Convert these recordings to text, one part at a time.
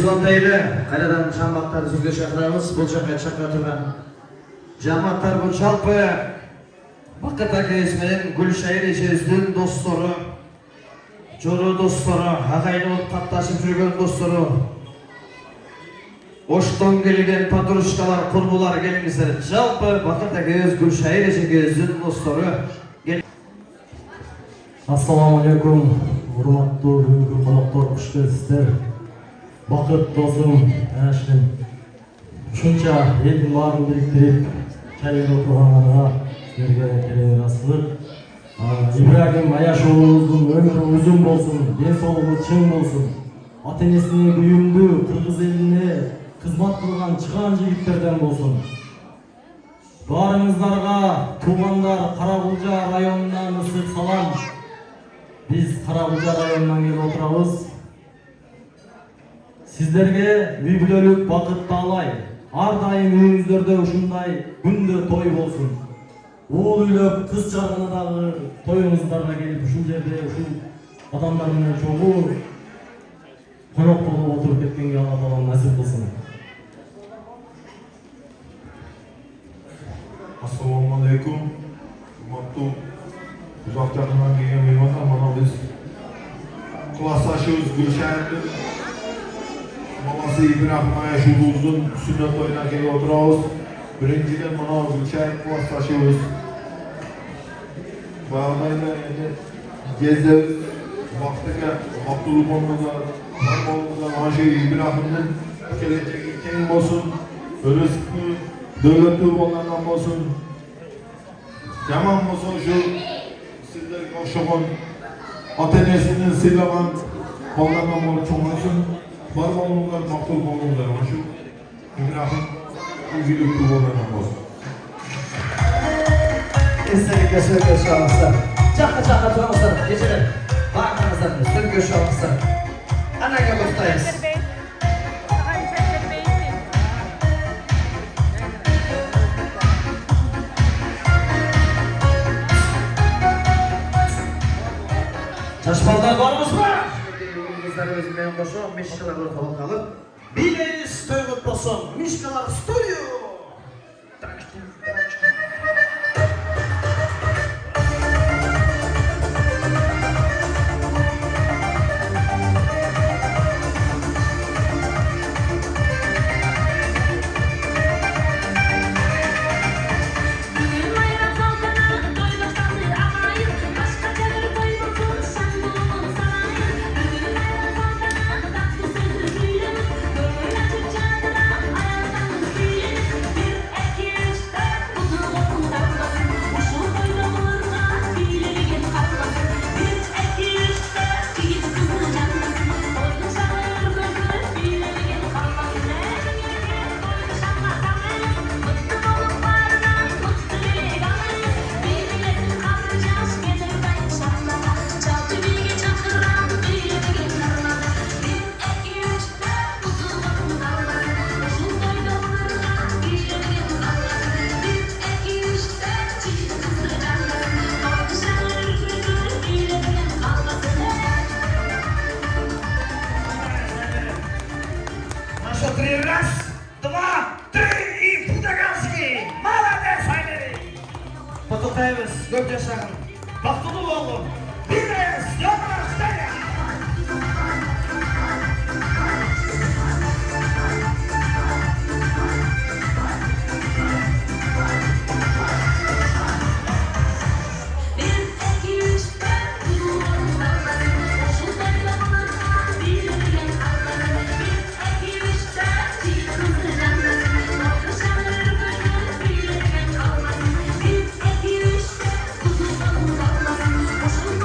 Узгантайлы, қайрадан жамбаттарды сөзге шақырамыз. Бұл жаққа шақыратуға жамбаттар бұл жалпы Бақыт әкесімен Гүлшайыр ешесінің достары, жоры достары, ағайын болып қатташып жүрген достары, Оштан келген патрушкалар, құрбылар келіңіздер. Жалпы Бақыт әкес Гүлшайыр ешесінің достары. Ассаламу алейкум, урматтуу бүгүнкү коноктор, куш келипсиздер. Бакыт досум, Әшкин. Ушунча элдин баарын бириктирип, чайга отурганга силерге терең ыраазычылык. Ибрагим Аяшовубуздун өмүрү узун болсун, ден соолугу чың болсун. Ата-энесине күйүндүү, кыргыз элине кызмат кылган чыган жигиттерден болсун. Баарыңыздарга туугандар Каракулжа районунан ысык салам. Biz Каракулжа районунан келип отурабыз. Сиздерге үй бүлөлүк бакыт таалай. Ар дайым үйүңүздөрдө ушундай күндө той болсун. Уул үйлөп, кыз чагына дагы тоюңуздарга келип ушул жерде ушул адамдар менен чогуу конок болуп отуруп кеткенге Алла Таалам насип кылсын. Ассаламу алейкум. Урматтуу uzak жақыннан келген меймандар, мына біз классташыбыз Гүлшайырдың баласы Ибрагим Аяшовубуздун сүннөт тойуна келип отурабыз. Биринчиден мына Гүлшайыр классташыбыз баягыдай эле кездебиз убактыга убактылуу болмогуна бар болгуна ошо Ибрагимдин келечеги кең болсун, өрөсүктүү дөөлөттүү болгондон болсун. Жаман болсо ушу sizlerge oşaman ata-enesini sıylaman ballarından bolu çoğunsun. Var balonlar, maktul balonlar var şu. İbrahim üzülüktü ballarından olsun. Kesinlikle söylüyor şu anımızda. Çakka tutamızlar, geçelim. Bakmanızlar, söylüyor şu anımızda. Anaya dostayız. Taşballar varımız mı? Kızlar özümden koşuyor, Mişkalar ortalık kalır. Bileniz toygut olsun, Mişkalar stüdyo. Раз, два, три и Путаганский! Молодец, Айнери! Потутаевыз, көп жашағын, бақтылы болу, бирес, йомрастая! Thank you.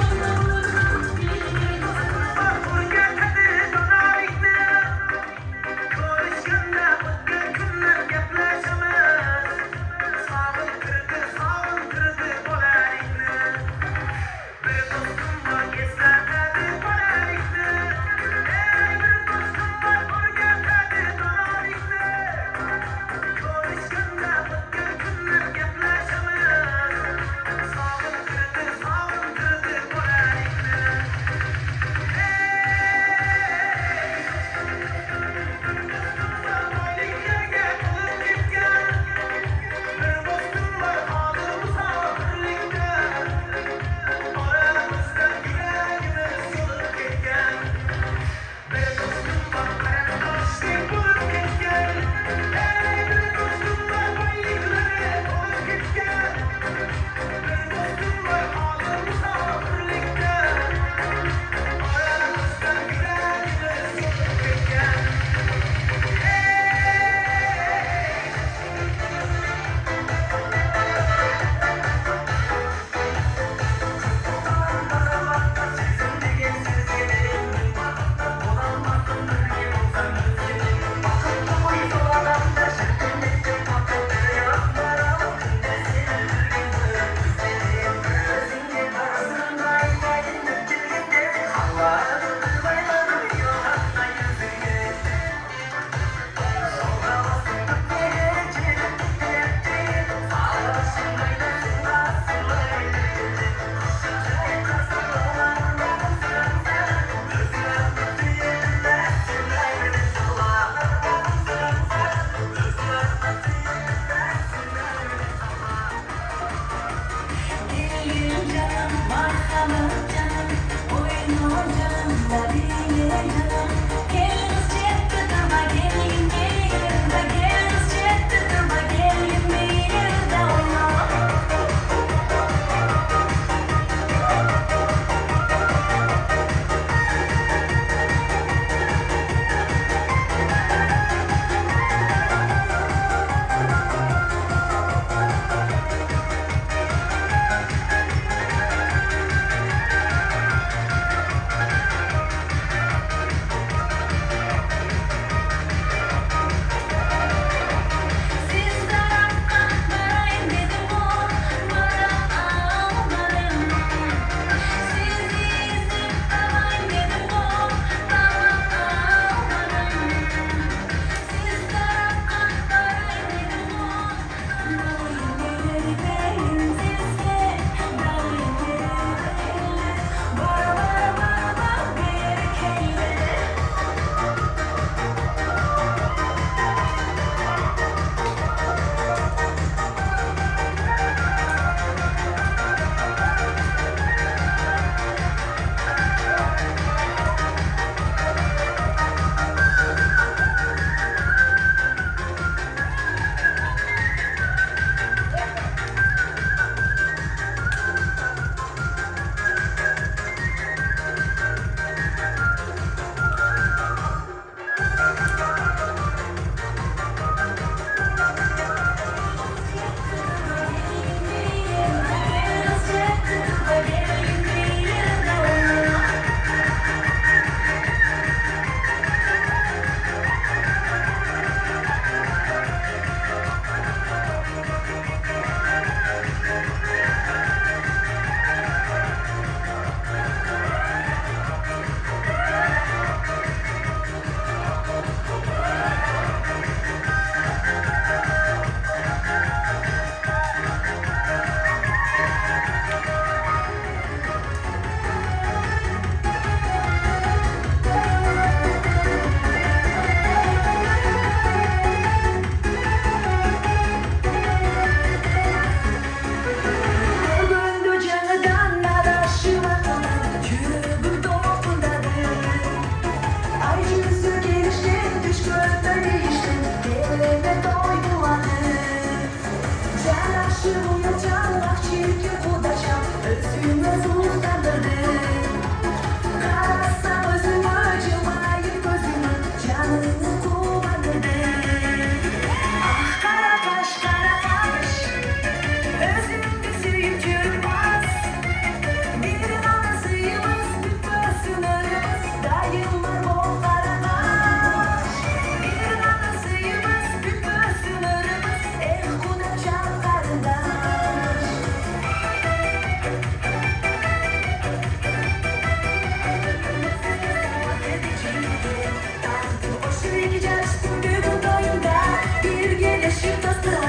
Shift us